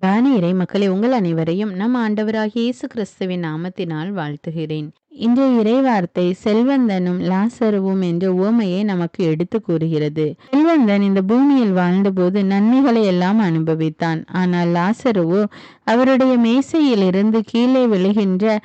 இறை மக்களை உங்கள் அனைவரையும் நம் ஆண்டவராகிய இயேசு கிறிஸ்துவின் நாமத்தினால் வாழ்த்துகிறேன். இன்றைய இறைவார்த்தை செல்வந்தனும் லாசருவும் என்ற உவமையை நமக்கு எடுத்து கூறுகிறது. செல்வந்தன் இந்த பூமியில் வாழ்ந்தபோது நன்மைகளை எல்லாம் அனுபவித்தான். ஆனால் லாசருவோ அவருடைய மேசையில் இருந்து கீழே விழுகின்ற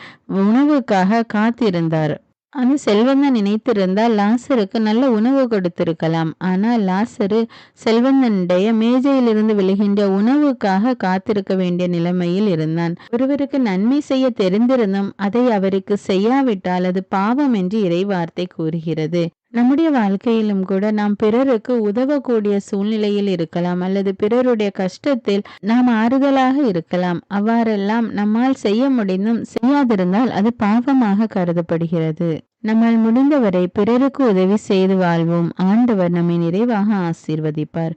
உணவுக்காக காத்திருந்தார். அந்த செல்வந்தன் நினைத்திருந்தால் லாசருக்கு நல்ல உணவு கொடுத்திருக்கலாம். ஆனால் லாசரு செல்வந்தனுடைய மேஜையிலிருந்து விழுகின்ற உணவுக்காக காத்திருக்க வேண்டிய நிலைமையில் இருந்தான். ஒருவருக்கு நன்மை செய்ய தெரிந்திருந்தும் அதை அவருக்கு செய்யாவிட்டால் அது பாவம் என்று இறைவார்த்தை கூறுகிறது. நம்முடைய வாழ்க்கையிலும் கூட நாம் பிறருக்கு உதவக்கூடிய சூழ்நிலையில் இருக்கலாம், அல்லது பிறருடைய கஷ்டத்தில் நாம் ஆறுதலாக இருக்கலாம். அவ்வாறெல்லாம் நம்மால் செய்ய முடிந்தும் செய்யாதிருந்தால் அது பாவமாக கருதப்படுகிறது. நம்மால் முடிந்தவரை பிறருக்கு உதவி செய்து வாழ்வோம். ஆண்டவர் நம்மை நிறைவாக ஆசீர்வதிப்பார்.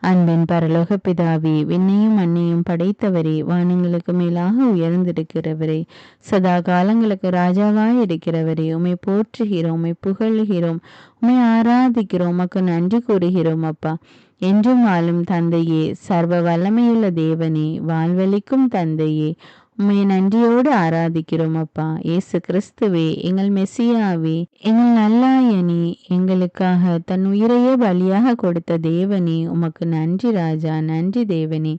அன்பின் பரலோக பிதாவே, விண்ணையும் மண்ணையும் படைத்தவரே, வானங்களுக்கு மேலாக உயர்ந்திருக்கிறவரே, சதா காலங்களுக்கு ராஜாவாய் இருக்கிறவரே, உம்மை போற்றுகிறோம், உம்மை புகழுகிறோம், உம்மை ஆராதிக்கிறோம், உமக்கு நன்றி கூறுகிறோம் அப்பா. என்றும் வாழும் தந்தையே, சர்வ வல்லமையுள்ள தேவனே, வாழ்வளிக்கும் தந்தையே, உம்மை நன்றியோடு ஆராதிக்கிறோம் அப்பா. இயேசு கிறிஸ்துவே, எங்கள் மெசியாவே, எங்கள் நல்லாயனே, எங்களுக்காக தன் உயிரையே பலியாக கொடுத்த தேவனே, உமக்கு நன்றி ராஜா, நன்றி தேவனே.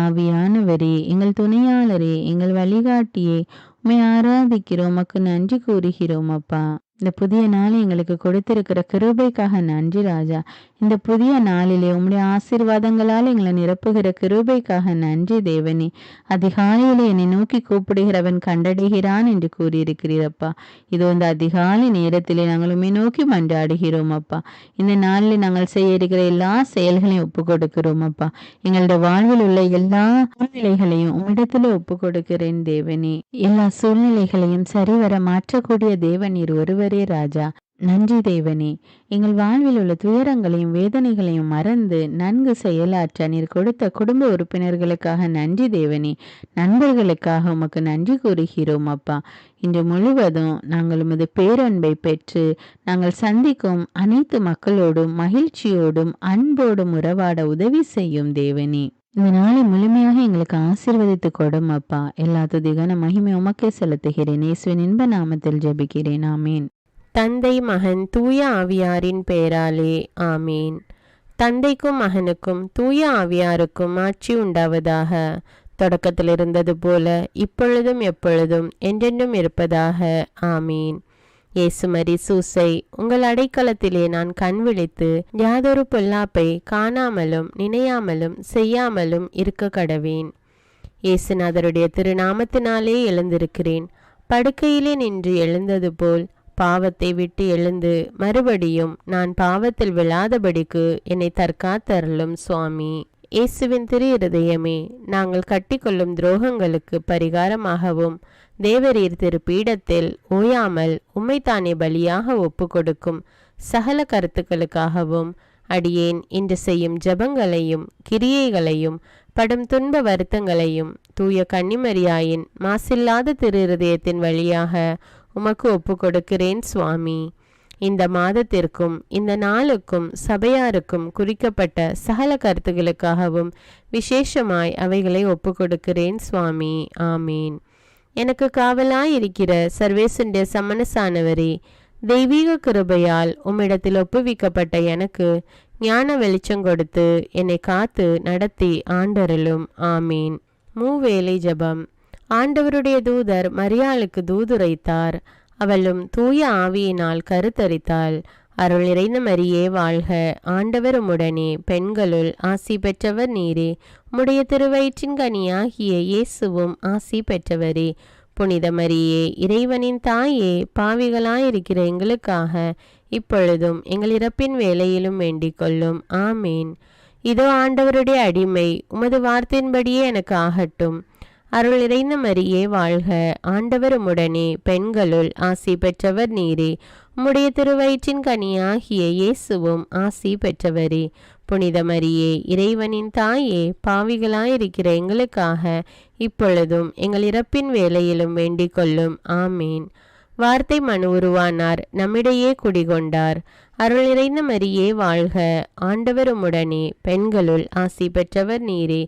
ஆவியானவரே, எங்கள் துணையாளரே, எங்கள் வழிகாட்டியே, உம்மை ஆராதிக்கிறோம், உமக்கு நன்றி கூறுகிறோம் அப்பா. இந்த புதிய நாளை எங்களுக்கு கொடுத்திருக்கிற கிருபைக்காக நன்றி ராஜா. இந்த புதிய நாளிலே உம்முடைய ஆசீர்வாதங்களால் எங்களை நிரப்புகிற கிருபைக்காக நன்றி தேவனே. அதிகாலையிலே என்னை நோக்கி கூப்பிடுகிறவன் கண்டடைகிறான் என்று கூறியிருக்கிறீரப்பா. இதோ இந்த அதிகாலை நேரத்திலே நாங்கள் உம்மை நோக்கி மன்றாடுகிறோம் அப்பா. இந்த நாளில் நாங்கள் செய்ய இருக்கிற எல்லா செயல்களையும் ஒப்பு கொடுக்கிறோம் அப்பா. எங்களுடைய வாழ்வில் உள்ள எல்லா சூழ்நிலைகளையும் உம்மிடத்துல ஒப்பு கொடுக்கிறேன் தேவனே. எல்லா சூழ்நிலைகளையும் சரிவர மாற்றக்கூடிய தேவன் நீர் ஒருவரே ராஜா. நன்றி தேவனே. எங்கள் வாழ்வில் உள்ள துயரங்களையும் வேதனைகளையும் மறந்து நன்கு செயலாற்ற நீர் கொடுத்த குடும்ப உறுப்பினர்களுக்காக நன்றி தேவனே. நண்பர்களுக்காக உமக்கு நன்றி கூறுகிறோம் அப்பா. இன்று முழுவதும் நாங்கள் உமது பேரன்பை பெற்று நாங்கள் சந்திக்கும் அனைத்து மக்களோடும் மகிழ்ச்சியோடும் அன்போடும் உறவாட உதவி செய்யும் தேவனே. இந்த நாளை முழுமையாக எங்களுக்கு ஆசீர்வதித்து கொடும் அப்பா. எல்லா துதிகான மகிமை உமக்கே செலுத்துகிறேன். இயேசுவின் இன்ப நாமத்தில் ஜெபிக்கிறேன். ஆமீன். தந்தை மகன் தூய ஆவியாரின் பெயராலே ஆமீன். தந்தைக்கும் மகனுக்கும் தூய ஆவியாருக்கும் ஆட்சி உண்டாவதாக. தொடக்கத்தில் இருந்தது போல இப்பொழுதும் எப்பொழுதும் என்றென்றும் இருப்பதாக. ஆமீன். இயேசுமரி சூசை, உங்கள் அடைக்கலத்திலே நான் கண் விழித்து யாதொரு பொல்லாப்பை காணாமலும் நினையாமலும் செய்யாமலும் இருக்க கடவேன். இயேசுநாதருடைய திருநாமத்தினாலே எழுந்திருக்கிறேன். படுக்கையிலே நின்று எழுந்தது போல் பாவத்தை விட்டு எழுந்து மறுபடியும் நான் பாவத்தில் விழாதபடிக்கு என்னை தற்காத்தருளும் சுவாமி. இயேசுவின் திரு இருதயமே, நாங்கள் கட்டிக்கொள்ளும் துரோகங்களுக்கு பரிகாரமாகவும் தேவரீர் திரு பீடத்தில் ஓயாமல் உம்மைத்தானே பலியாக ஒப்பு கொடுக்கும் சகல கருத்துக்களுக்காகவும் அடியேன் இன்று செய்யும் ஜபங்களையும் கிரியைகளையும் படும் துன்ப வருத்தங்களையும் தூய கன்னிமரியாயின் மாசில்லாத திரு இருதயத்தின் வழியாக உமக்கு ஒப்பு கொடுக்கிறேன் சுவாமி. இந்த மாதத்திற்கும் இந்த நாளுக்கும் சபையாருக்கும் குறிக்கப்பட்ட சகல கருத்துகளுக்காகவும் விசேஷமாய் அவைகளை ஒப்பு கொடுக்கிறேன் சுவாமி. ஆமீன். எனக்கு காவலாயிருக்கிற சர்வேசுடைய சமனசானவரே, தெய்வீக கிருபையால் உம்மிடத்தில் ஒப்புவிக்கப்பட்ட எனக்கு ஞான வெளிச்சம் கொடுத்து என்னை காத்து நடத்தி ஆண்டருளும். ஆமீன். மூவேளை ஜபம். ஆண்டவருடைய தூதர் மரியாளுக்கு தூதுரைத்தார். அவளும் தூய ஆவியினால் கருத்தரித்தாள். அருள் நிறைந்த மரியே வாழ்க, ஆண்டவர் உம்முடனே, பெண்களுள் ஆசி பெற்றவர் நீரே, உம்முடைய திருவயிற்றின் கனியாகிய இயேசுவும் ஆசி பெற்றவரே. புனித மரியே, இறைவனின் தாயே, பாவிகளாயிருக்கிற எங்களுக்காக இப்பொழுதும் எங்கள் இறப்பின் வேளையிலும் வேண்டிக் கொள்ளும். ஆமீன். இதோ ஆண்டவருடைய அடிமை, உமது வார்த்தையின்படியே எனக்கு ஆகட்டும். அருள் நிறைந்த மரியே வாழ்க, ஆண்டவர் உம்முடனே, பெண்களுள் ஆசி பெற்றவர் நீரே, உம்முடைய திருவயிற்றின் கனியாகிய இயேசுவும் ஆசி பெற்றவரே. புனித மரியே, இறைவனின் தாயே, பாவிகளாயிருக்கிற எங்களுக்காக இப்பொழுதும் எங்கள் இறப்பின் வேளையிலும் வேண்டிக் கொள்ளும். ஆமீன். வார்த்தை மனு உருவானார், நம்மிடையே குடிகொண்டார். அருள் நிறைந்த மரியே வாழ்க, ஆண்டவர் உம்முடனே, பெண்களுள் ஆசி பெற்றவர் நீரே,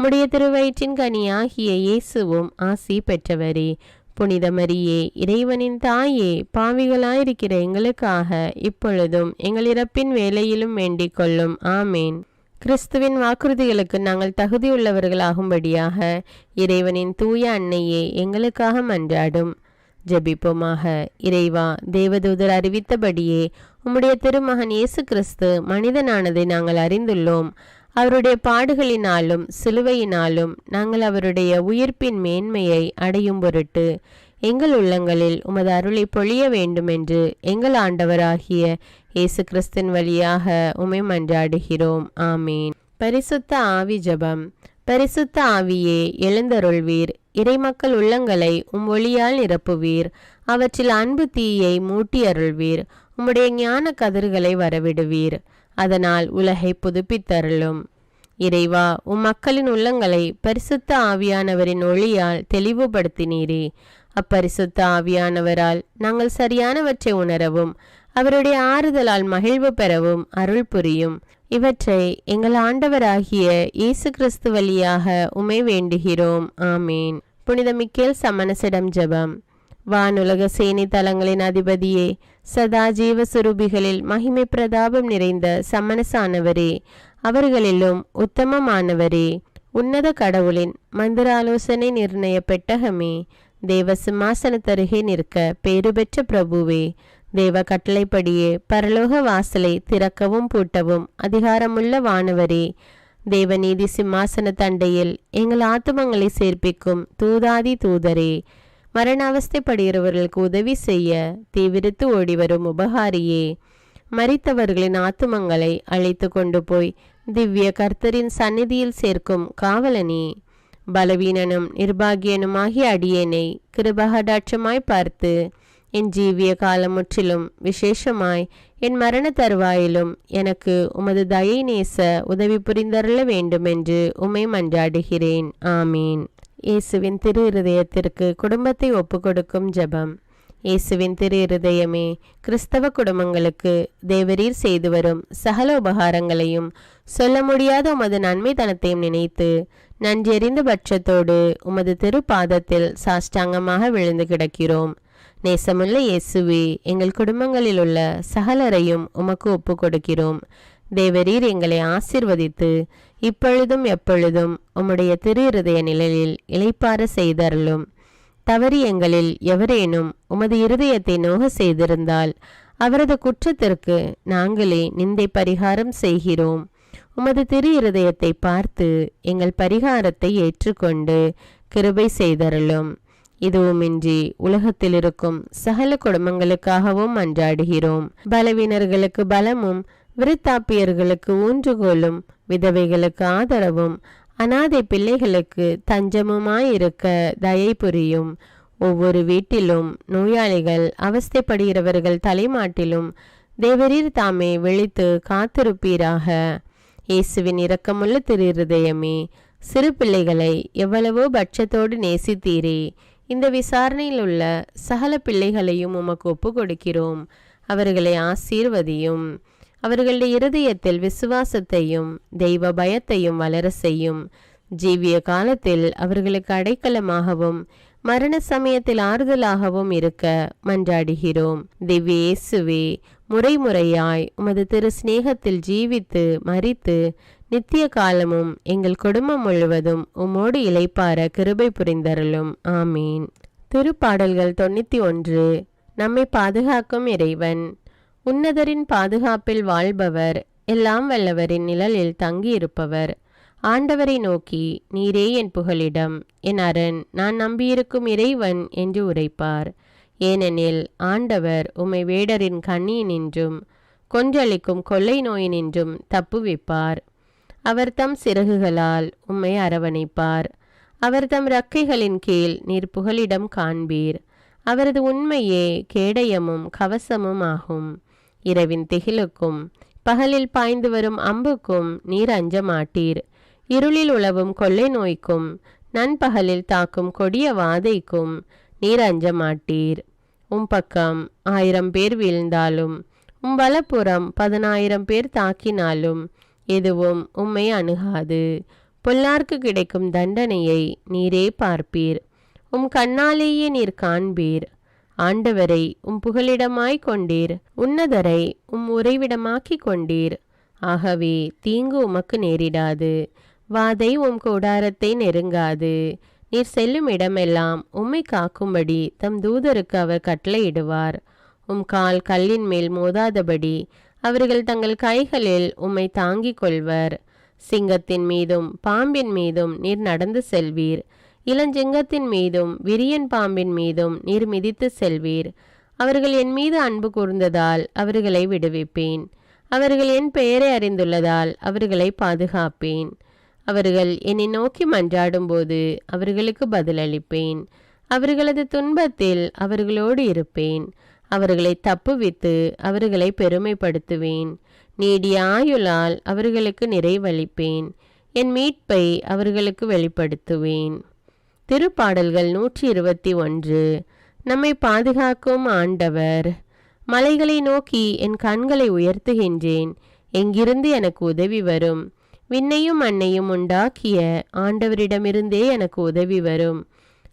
உம்முடைய திருவயிற்றின் கனியாகிய இயேசுவும் ஆசி பெற்றவரே. புனித மரியே, இறைவனின் தாயே, பாவிகளாயிருக்கிற எங்களுக்காக இப்பொழுதும் எங்கள் இறப்பின் வேளையிலும் வேண்டிக் கொள்ளும். ஆமேன். கிறிஸ்துவின் வாக்குறுதிகளுக்கு நாங்கள் தகுதியுள்ளவர்களாகும்படியாக இறைவனின் தூய அன்னையே எங்களுக்காக மன்றாடும். ஜெபிப்போமாக. இறைவா, தேவதூதர் அறிவித்தபடியே உம்முடைய திருமகன் இயேசு கிறிஸ்து மனிதனானதை நாங்கள் அறிந்துள்ளோம். அவருடைய பாடுகளினாலும் சிலுவையினாலும் நாங்கள் அவருடைய உயிர்ப்பின் மேன்மையை அடையும் பொருட்டு எங்கள் உள்ளங்களில் உமது அருளை பொழிய வேண்டுமென்று எங்கள் ஆண்டவராகிய இயேசு கிறிஸ்தின் வழியாக உம்மை மன்றாடுகிறோம். ஆமீன். பரிசுத்த ஆவி ஜெபம். பரிசுத்த ஆவியே, எழுந்தருள்வீர். இறைமக்கள் உள்ளங்களை ஒளியால் நிரப்புவீர். அவற்றில் அன்பு தீயை மூட்டி அருள்வீர். உம்முடைய ஞான கதிர்களை வரவிடுவீர். அதனால் உலகை புதுப்பித்தருளும். இறைவா, மக்களின் உள்ளங்களை பரிசுத்த ஆவியானவரின் ஒளியால் தெளிவுபடுத்தினீரே. அப்பரிசுத்த ஆவியானவரால் நாங்கள் சரியானவற்றை உணரவும் அவருடைய ஆறுதலால் மகிழ்வு பெறவும் அருள் புரியும். இவற்றை எங்கள் ஆண்டவராகிய இயேசு கிறிஸ்து வழியாக உம்மை வேண்டுகிறோம். ஆமீன். புனித மிக்கேல் சமணசிடம் ஜெபம். வானுலக சேனை தலங்களின் அதிபதியே, சதா ஜீவ சுரூபிகளில் மகிமை பிரதாபம் நிறைந்த சமணசானவரே, அவர்களிலும் உத்தமமானவரே, உன்னத கடவுளின் மந்திராலோசனை நிர்ணய பெட்டகமே, தேவ சிம்மாசனத்தருகே நிற்க பேறு பெற்ற பிரபுவே, தேவ கட்டளைப்படியே பரலோக வாசலை திறக்கவும் பூட்டவும் அதிகாரமுள்ள வானவரே, தேவநீதி சிம்மாசன தண்டையில் எங்கள் ஆத்துமங்களை சேர்ப்பிக்கும் தூதாதி தூதரே, மரண அவஸ்தைப்படுகிறவர்களுக்கு உதவி செய்ய தீவிரித்து ஓடிவரும் உபகாரியே, மரித்தவர்களின் ஆத்துமங்களை அழைத்து கொண்டு போய் திவ்ய கர்த்தரின் சந்நிதியில் சேர்க்கும் காவலனே, பலவீனனும் நிர்பாகியனுமாகிய அடியேனை கிருபகடாட்சமாய் பார்த்து என் ஜீவிய காலம் முற்றிலும் விசேஷமாய் என் மரண தருவாயிலும் எனக்கு உமது தயை நேச உதவி புரிந்தருள வேண்டுமென்று உம்மை மன்றாடுகிறேன். ஆமீன். இயேசுவின் திரு இருதயத்திற்கு குடும்பத்தை ஒப்புக்கொடுக்கும் ஜெபம். இயேசுவின் திரு இருதயமே, கிறிஸ்தவ குடும்பங்களுக்கு தேவரீர் செய்து வரும் சகல உபகாரங்களையும் சொல்ல முடியாத உமது நன்மைத்தனத்தையும் நினைத்து நன்றெறிந்த பட்சத்தோடு உமது திருப்பாதத்தில் சாஷ்டாங்கமாக விழுந்து கிடக்கிறோம். நேசமுள்ள இயேசுவே, எங்கள் குடும்பங்களில் உள்ள சகலரையும் உமக்கு ஒப்பு கொடுக்கிறோம். தேவரீர் எங்களை ஆசிர்வதித்து இப்பொழுதும் எப்பொழுதும் உம்முடைய திரு இருதய நிழலில் இளைப்பார செய்தருளும். தவறி எங்களில் எவரேனும் உமது இருதயத்தை நோக செய்திருந்தால் அவரது குற்றத்திற்கு நாங்களே நிந்தை பரிகாரம் செய்கிறோம். உமது திரு இருதயத்தை பார்த்து எங்கள் பரிகாரத்தை ஏற்றுக்கொண்டு கிருபை செய்தருளும். இதுவுமின்றி உலகத்தில் இருக்கும் சகல குடும்பங்களுக்காகவும் மன்றாடுகிறோம். பலவீனர்களுக்கு பலமும், விருத்தாப்பியர்களுக்கு ஊன்றுகோலும், விதவைகளுக்கு ஆதரவும், அனாதை பிள்ளைகளுக்கு தஞ்சமுமாயிருக்க தயை புரியும். ஒவ்வொரு வீட்டிலும் நோயாளிகள் அவஸ்தைப்படுகிறவர்கள் தலைமாட்டிலும் தேவரீர் தாமே விழித்து காத்திருப்பீராக. இயேசுவின் இரக்கமுள்ள திரு இருதயமே, சிறு பிள்ளைகளை எவ்வளவோ பட்சத்தோடு நேசித்தீரே. இந்த விசாரணையில் உள்ள சகல பிள்ளைகளையும் உமக்கு ஒப்பு கொடுக்கிறோம். அவர்களை ஆசீர்வதியும். அவர்களுடைய இருதயத்தில் விசுவாசத்தையும் தெய்வ பயத்தையும் வளர செய்யும். ஜீவிய காலத்தில் அவர்களுக்கு அடைக்கலமாகவும் மரண சமயத்தில் ஆறுதலாகவும் இருக்க மன்றாடுகிறோம். திவ்ய இயேசுவே, முறைமுறையாய் உமது திரு சிநேகத்தில் ஜீவித்து மரித்து நித்திய காலமும் எங்கள் குடும்பம் முழுவதும் உம்மோடு இளைப்பார கிருபை புரிந்தருளும். ஆமீன். திருப்பாடல்கள் 91. நம்மை பாதுகாக்கும் இறைவன். உன்னதரின் பாதுகாப்பில் வாழ்பவர், எல்லாம் வல்லவரின் நிழலில் தங்கியிருப்பவர். ஆண்டவரை நோக்கி, நீரே என் புகலிடம், என் அரண், நான் நம்பியிருக்கும் இறைவன் என்று உரைப்பார். ஏனெனில் ஆண்டவர் உம்மை வேடரின் கண்ணியினின்றும் கொன்றளிக்கும் கொள்ளை நோயினின்றும் தப்புவிப்பார். அவர் தம் சிறகுகளால் உம்மை அரவணைப்பார். அவர் தம் இறக்கைகளின் கீழ் நீர் புகலிடம் காண்பீர். அவரது உண்மையே கேடயமும் கவசமும் ஆகும். இரவின் திகிலுக்கும் பகலில் பாய்ந்து வரும் அம்புக்கும் நீர் அஞ்ச மாட்டீர். இருளில் உலவும் கொள்ளை நோய்க்கும் நண்பகலில் தாக்கும் கொடிய வாதைக்கும் நீர் அஞ்ச மாட்டீர். பக்கம் 1000 பேர் வீழ்ந்தாலும் வலப்புறம் 10,000 பேர் தாக்கினாலும் எதுவும் உம்மை அணுகாது. பொல்லார்க்கு கிடைக்கும் தண்டனையை நீரே பார்ப்பீர். உம் கண்ணாலேயே நீர் காண்பீர். ஆண்டவரை உம் புகலிடமாய் கொண்டீர். உன்னதரை உம் உறைவிடமாக்கி கொண்டீர். ஆகவே தீங்கு உமக்கு நேரிடாது. வாதை உம் கூடாரத்தை நெருங்காது. நீர் செல்லும் இடமெல்லாம் உம்மை காக்கும்படி தம் தூதருக்கு அவர் கட்டளையிடுவார். உம் கால் கல்லின் மேல் மோதாதபடி அவர்கள் தங்கள் கைகளில் உம்மை தாங்கிக் கொள்வர். சிங்கத்தின் மீதும் பாம்பின் மீதும் நீர் நடந்து செல்வீர். இளஞ்சிங்கத்தின் மீதும் விரியன் பாம்பின் மீதும் நீர் மிதித்து செல்வீர். அவர்கள் என் மீது அன்பு கூர்ந்ததால் அவர்களை விடுவிப்பேன். அவர்கள் என் பெயரை அறிந்துள்ளதால் அவர்களை பாதுகாப்பேன். அவர்கள் என்னை நோக்கி மன்றாடும்போது அவர்களுக்கு பதிலளிப்பேன். அவர்களது துன்பத்தில் அவர்களோடு இருப்பேன். அவர்களை தப்புவித்து அவர்களை பெருமைப்படுத்துவேன். நீடிய ஆயுளால் அவர்களுக்கு நிறைவளிப்பேன். என் மீட்பை அவர்களுக்கு வெளிப்படுத்துவேன். திருப்பாடல்கள் 121. நம்மை பாதுகாக்கும் ஆண்டவர். மலைகளை நோக்கி என் கண்களை உயர்த்துகின்றேன். எங்கிருந்து எனக்கு உதவி வரும்? விண்ணையும் மண்ணையும் உண்டாக்கிய ஆண்டவரிடமிருந்தே எனக்கு உதவி வரும்.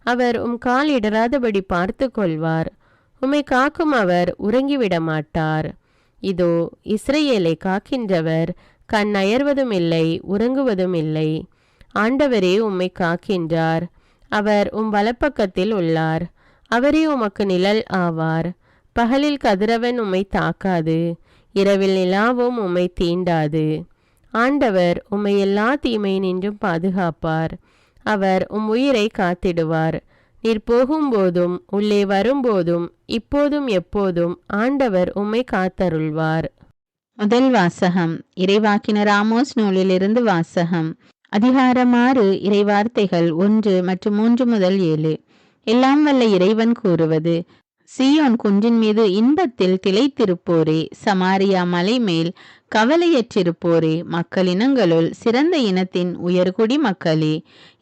அவர் உம் கால் இடராதபடி பார்த்து கொள்வார். உம்மை காக்கும் அவர் உறங்கிவிட மாட்டார். இதோ இஸ்ரவேலை காக்கின்றவர் கண் அயர்வதும் இல்லை, உறங்குவதும் இல்லை. ஆண்டவரே உம்மை காக்கின்றார். அவர் உம் வலப்பக்கத்தில் உள்ளார். அவரே உமக்கு நிழல் ஆவார். பகலில் கதிரவன் உம்மை தாக்காது, இரவில் நிலாவும் உம்மை தீண்டாது. ஆண்டவர் உம்மை எல்லா தீமையினின்றும் பாதுகாப்பார். அவர் உம் உயிரை காத்திடுவார். நீர் போகும்போதும் உள்ளே வரும்போதும் இப்போதும் எப்போதும் ஆண்டவர் உம்மை காத்தருள்வார். முதல் வாசகம். இறைவாக்கினர் ஆமோஸ் நூலிலிருந்து வாசகம். அதிகாரம் 6. இறைவார்த்தைகள் 1 மற்றும் 3 முதல் 7. எல்லாம் வல்ல இறைவன் கூறுவது: சீயோன் குன்றின் மீது இன்பத்தில் திளைத்திருப்போரே, சமாரியா மலை மேல் கவலையற்றிருப்போரே, மக்களினங்களுள் சிறந்த இனத்தின் உயர்குடி மக்களே,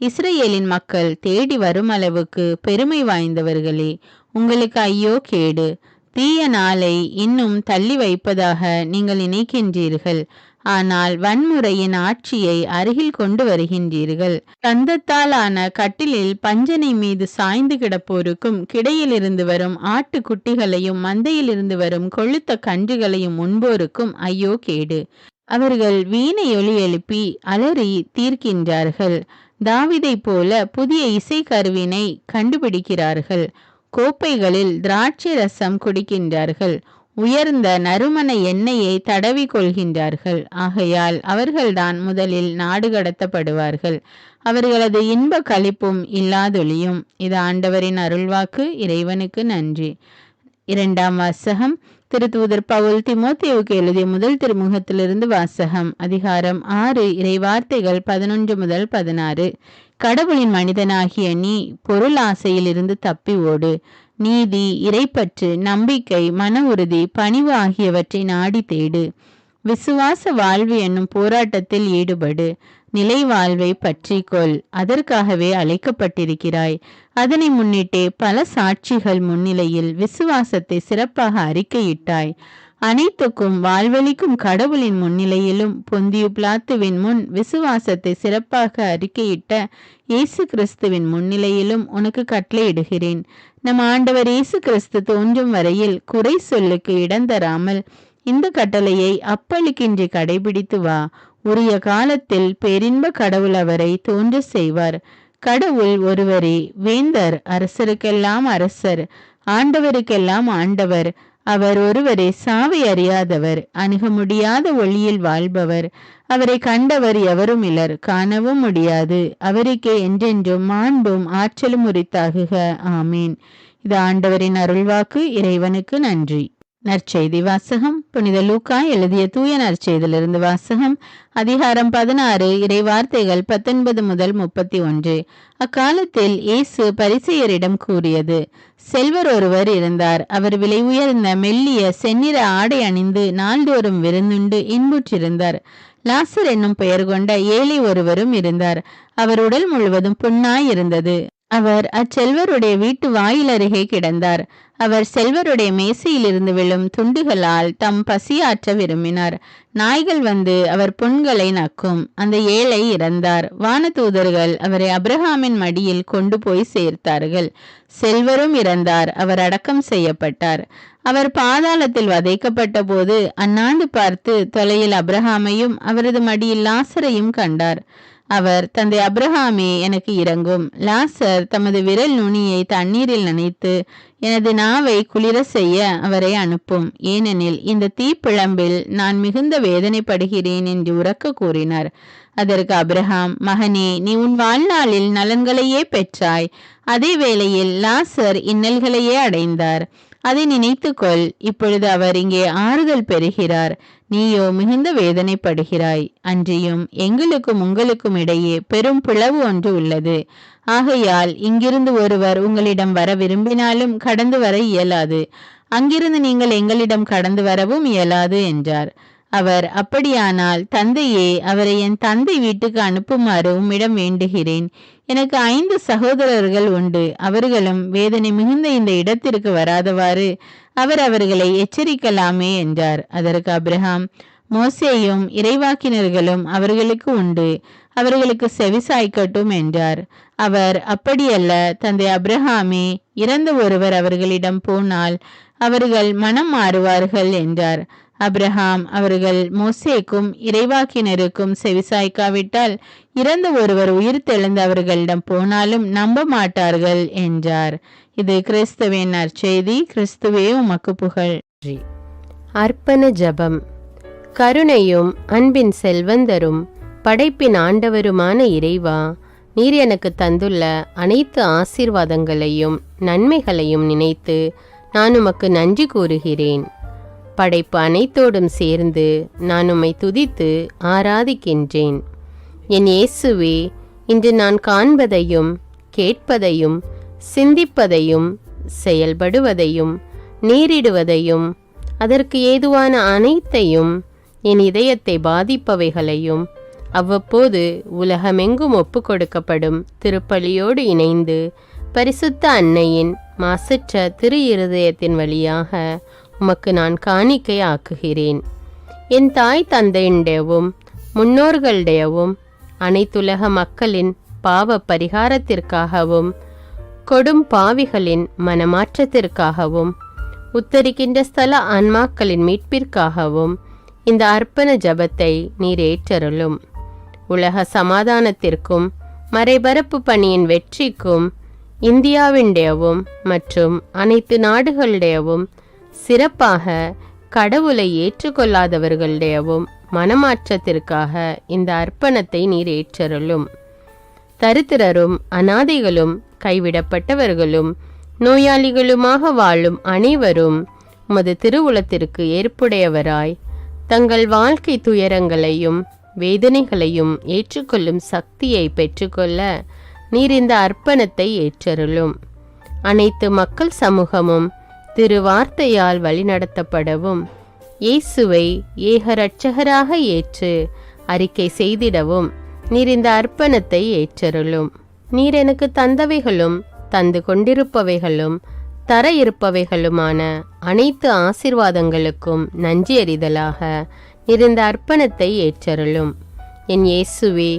இஸ்ரேலின் மக்கள் தேடி வரும் அளவுக்கு பெருமை வாய்ந்தவர்களே, உங்களுக்கு ஐயோ கேடு! தீய நாளை இன்னும் தள்ளி வைப்பதாக நீங்கள் நினைக்கின்றீர்கள். ஆனால் வன்முறையின் ஆட்சியை அருகில் கொண்டு வருகின்றீர்கள். தந்தத்தாலான கட்டிலில் பஞ்சனை மீது சாய்ந்து கிடப்போருக்கும், கிடையிலிருந்து வரும் ஆட்டு குட்டிகளையும் மந்தையிலிருந்து வரும் கொழுத்த கன்றுகளையும் உண்போருக்கும் ஐயோ கேடு! அவர்கள் வீணை ஒலி எழுப்பி அலறி தீர்க்கின்றார்கள். தாவீதை போல புதிய இசைக்கருவினை கண்டுபிடிக்கிறார்கள். கோப்பைகளில் திராட்சை ரசம் குடிக்கின்றார்கள். உயர்ந்த நறுமண எண்ணெயை தடவி கொள்கின்றார்கள். ஆகையால் அவர்கள்தான் முதலில் நாடு கடத்தப்படுவார்கள். அவர்களது இன்ப களிப்பும் இல்லாதொழியும். இது ஆண்டவரின் அருள்வாக்கு. இறைவனுக்கு நன்றி. 2ஆம் வாசகம். திருத்தூதர் பவுல் தீமோத்தேயுவுக்கு எழுதிய முதல் திருமுகத்திலிருந்து வாசகம். அதிகாரம் 6. இறைவார்த்தைகள் 11 முதல் 16. கடவுளின் மனிதனாகிய நீ பொருள் ஆசையிலிருந்து தப்பி ஓடு. நீதி, இறைப்பற்று, நம்பிக்கை, மன உறுதி, பணிவு ஆகியவற்றை நாடி தேடு. விசுவாச வாழ்வு என்னும் போராட்டத்தில் ஈடுபடு. நிலை வாழ்வை பற்றிக்கொள். அதற்காகவே அழைக்கப்பட்டிருக்கிறாய். அதனை முன்னிட்டே பல சாட்சிகள் முன்னிலையில் விசுவாசத்தை சிறப்பாக அறிக்கையிட்டாய். அனைத்துக்கும் வாழ்வளிக்கும் கடவுளின் முன்னிலையிலும் பொந்தியு பிலாத்துவின் முன் விசுவாசத்தை சிறப்பாக அறிக்கையிட்ட இயேசு கிறிஸ்துவின் முன்னிலையிலும் உனக்கு கட்டளையிடுகிறேன். நம் ஆண்டவர் இயேசு கிறிஸ்து தோன்றும் வரையில் குறை சொல்லுக்கு இடந்தராமல் இந்த கட்டளையை அப்பழுக்கின்றி கடைபிடித்து வா. உரிய காலத்தில் பேரின்ப கடவுள் அவரை தோன்ற செய்வார். கடவுள் ஒருவரே, வேந்தர், அரசருக்கெல்லாம் அரசர், ஆண்டவருக்கெல்லாம் ஆண்டவர். அவர் ஒருவரே, சாவை அறியாதவர், அணுக முடியாத ஒளியில் வாழ்பவர். அவரை கண்டவர் எவரும் இலர், காணவும் முடியாது. அவருக்கே என்றென்றும் மாண்பும் ஆற்றலும் உரித்தாகுக. ஆமீன். இது ஆண்டவரின் அருள்வாக்கு. இறைவனுக்கு நன்றி. நற்செய்தி வாசகம். புனித லூக்கா எழுதிய தூய நற்செய்தியிலிருந்து வாசகம். அதிகாரம் 16. இறைவார்த்தைகள் 19 முதல் 31. அக்காலத்தில் இயேசு பரிசேயரிடம் கூறியது: செல்வர் ஒருவர் இருந்தார். அவர் விலை உயர்ந்த மெல்லிய செந்நிற ஆடை அணிந்து நாள்தோறும் விருந்துண்டு இன்புற்றிருந்தார். லாசர் என்னும் பெயர் கொண்ட ஏழை ஒருவரும் இருந்தார். அவர் உடல் முழுவதும் புண்ணாய் இருந்தது. அவர் அச்செல்வருடைய வீட்டு வாயில் அருகே கிடந்தார். அவர் செல்வருடைய மேசையிலிருந்து விழும் துண்டுகளால் தம் பசியாற்ற விரும்பினார். நாய்கள் வந்து அவர் புண்களை நக்கும். அந்த ஏழை இறந்தார். வானதூதர்கள் அவரை அபிரகாமின் மடியில் கொண்டு போய் சேர்த்தார்கள். செல்வரும் இறந்தார். அவர் அடக்கம் செய்யப்பட்டார். அவர் பாதாளத்தில் வதைக்கப்பட்ட போது அந்நாண்டு பார்த்து தொலையில் அபிரகாமையும் அவரது மடியில் லாசரையும் கண்டார். அவர், தந்தை அபிரகாமே, எனக்கு இரங்கும். லாசர் தமது விரல் நுனியை தண்ணீரில் நனைத்து எனது நாவை குளிர செய்ய அவரை அனுப்பும். ஏனெனில் இந்த தீப்பிழம்பில் நான் மிகுந்த வேதனைப்படுகிறேன் என்று உரக்க கூறினார். அதற்கு அபிரகாம், மகனே, நீ உன் வாழ்நாளில் நலன்களையே பெற்றாய். அதே வேளையில் லாசர் இன்னல்களையே அடைந்தார். அதை நினைத்துக்கொள். இப்பொழுது அவர் இங்கே ஆறுதல் பெறுகிறார், நீயோ மிகுந்த வேதனைப்படுகிறாய். அன்றியும் எங்களுக்கும் உங்களுக்கும் இடையே பெரும் பிளவு ஒன்று உள்ளது. ஆகையால் இங்கிருந்து ஒருவர் உங்களிடம் வர விரும்பினாலும் கடந்து வர இயலாது, அங்கிருந்து நீங்கள் எங்களிடம் கடந்து வரவும் இயலாது என்றார். அவர், அப்படியானால் தந்தையே, அவரை என் தந்தை வீட்டுக்கு அனுப்புமாறு உம்மிடம் வேண்டுகிறேன். எனக்கு 5 சகோதரர்கள் உண்டு. அவர்களும் வேதனை மிகுந்த இந்த இடத்திற்கு வராதவாறு அவர் அவர்களை எச்சரிக்கலாமே என்றார். அதற்கு அபிரகாம், மோசேயும் இறைவாக்கினர்களும் அவர்களுக்கு உண்டு, அவர்களுக்கு செவிசாய்க்கட்டும் என்றார். அவர், அப்படியல்ல தந்தை அபிரகாமே, இறந்த ஒருவர் அவர்களிடம் போனால் அவர்கள் மனம் மாறுவார்கள் என்றார். அபிரகாம், அவர்கள் மோசேக்கும் இறைவாக்கினருக்கும் செவிசாய்க்காவிட்டால் இறந்த ஒருவர் உயிர் தெழுந்து அவர்களிடம் போனாலும் நம்ப மாட்டார்கள் என்றார். இது கிறிஸ்துவின் நற்செய்தி. கிறிஸ்துவே உமக்கு புகழ். அர்ப்பண ஜெபம். கருணையும் அன்பின் செல்வந்தரும் படைப்பின் ஆண்டவருமான இறைவா, நீர் எனக்கு தந்துள்ள அனைத்து ஆசீர்வாதங்களையும் நன்மைகளையும் நினைத்து நான் உமக்கு நன்றி கூறுகிறேன். படைப்பு அனைத்தோடும் சேர்ந்து நான் உம்மை துதித்து ஆராதிக்கின்றேன். என் இயேசுவே, இன்று நான் காண்பதையும் கேட்பதையும் சிந்திப்பதையும் செயல்படுவதையும் நேரிடுவதையும் அதற்கு ஏதுவான அனைத்தையும் என் இதயத்தை பாதிப்பவைகளையும் அவ்வப்போது உலகமெங்கும் ஒப்பு கொடுக்கப்படும் திருப்பலியோடு இணைந்து பரிசுத்த அன்னையின் மாசற்ற திரு இருதயத்தின் வழியாக உமக்கு நான் காணிக்கை ஆக்குகிறேன். என் தாய் தந்தையுடையவும் முன்னோர்களுடையவும் அனைத்துலக மக்களின் பாவ பரிகாரத்திற்காகவும் கொடும் பாவிகளின் மனமாற்றத்திற்காகவும் உத்தரிக்கின்ற ஸ்தல ஆன்மாக்களின் மீட்பிற்காகவும் இந்த அர்ப்பண ஜபத்தை நீர் ஏற்றருளும். உலக சமாதானத்திற்கும் மறைபரப்பு பணியின் வெற்றிக்கும் இந்தியாவினுடையவும் மற்றும் அனைத்து நாடுகளுடையவும் சிறப்பாக கடவுளை ஏற்றுக்கொள்ளாதவர்களுடையவும் மனமாற்றத்திற்காக இந்த அர்ப்பணத்தை நீர் ஏற்றருளும். தரித்திரரும் அனாதைகளும் கைவிடப்பட்டவர்களும் நோயாளிகளுமாக வாழும் அனைவரும் உமது திருவுளத்திற்கு ஏற்புடையவராய் தங்கள் வாழ்க்கை துயரங்களையும் வேதனைகளையும் ஏற்றுக்கொள்ளும் சக்தியை பெற்றுக்கொள்ள நீர் இந்த அர்ப்பணத்தை ஏற்றருளும். அனைத்து மக்கள் சமூகமும் திருவார்த்தையால் வழிநடத்தப்படவும் இயேசுவை ஏக இரட்சகராக ஏற்று அறிக்கை செய்திடவும் நீர் இந்த அர்ப்பணத்தை ஏற்றருளும். நீர் எனக்கு தந்தவைகளும் தந்து கொண்டிருப்பவைகளும் தர இருப்பவைகளுமான அனைத்து ஆசீர்வாதங்களுக்கும் நன்றி அறிதலாக நீர் இந்த அர்ப்பணத்தை ஏற்றருளும். என் இயேசுவே,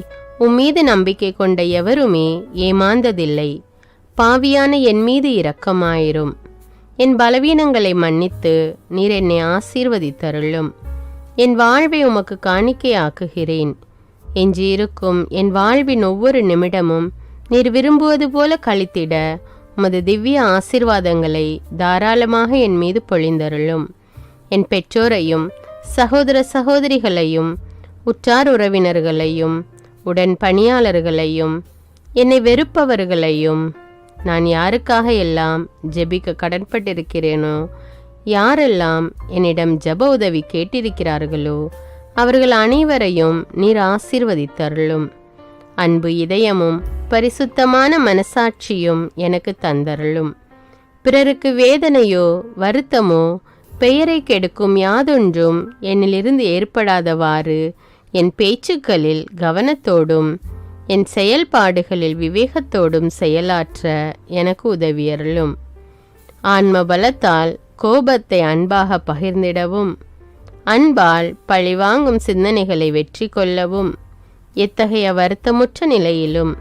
உம்மீது நம்பிக்கை கொண்ட எவருமே ஏமாந்ததில்லை. பாவியான என் மீது இரக்கமாயிரும். என் பலவீனங்களை மன்னித்து நீர் என்னை ஆசீர்வதித்தருளும். என் வாழ்வை உமக்கு காணிக்கையாக்குகிறேன். எஞ்சியிருக்கும் என் வாழ்வின் ஒவ்வொரு நிமிடமும் நீர் விரும்புவது போல கழித்திட உமது திவ்ய ஆசீர்வாதங்களை தாராளமாக என் மீது பொழிந்தருளும். என் பெற்றோரையும் சகோதர சகோதரிகளையும் உற்றார் உறவினர்களையும் உடன் பணியாளர்களையும் என்னை வெறுப்பவர்களையும் நான் யாருக்காக எல்லாம் ஜெபிக்க கடன்பட்டிருக்கிறேனோ, யாரெல்லாம் என்னிடம் ஜெப உதவி கேட்டிருக்கிறார்களோ அவர்கள் அனைவரையும் நீர் ஆசீர்வதித்தருளும். அன்பு இதயமும் பரிசுத்தமான மனசாட்சியும் எனக்கு தந்தருளும். பிறருக்கு வேதனையோ வருத்தமோ பெயரை கெடுக்கும் யாதொன்றும் என்னிலிருந்து ஏற்படாதவாறு என் பேச்சுக்களில் கவனத்தோடும் என் செயல்பாடுகளில் விவேகத்தோடும் செயலாற்ற எனக்கு உதவியருளும். ஆன்ம பலத்தால் கோபத்தை அன்பாக பகிர்ந்திடவும், அன்பால் பழிவாங்கும் சிந்தனைகளை வெற்றி கொள்ளவும், எத்தகைய வருத்தமுற்ற நிலையிலும்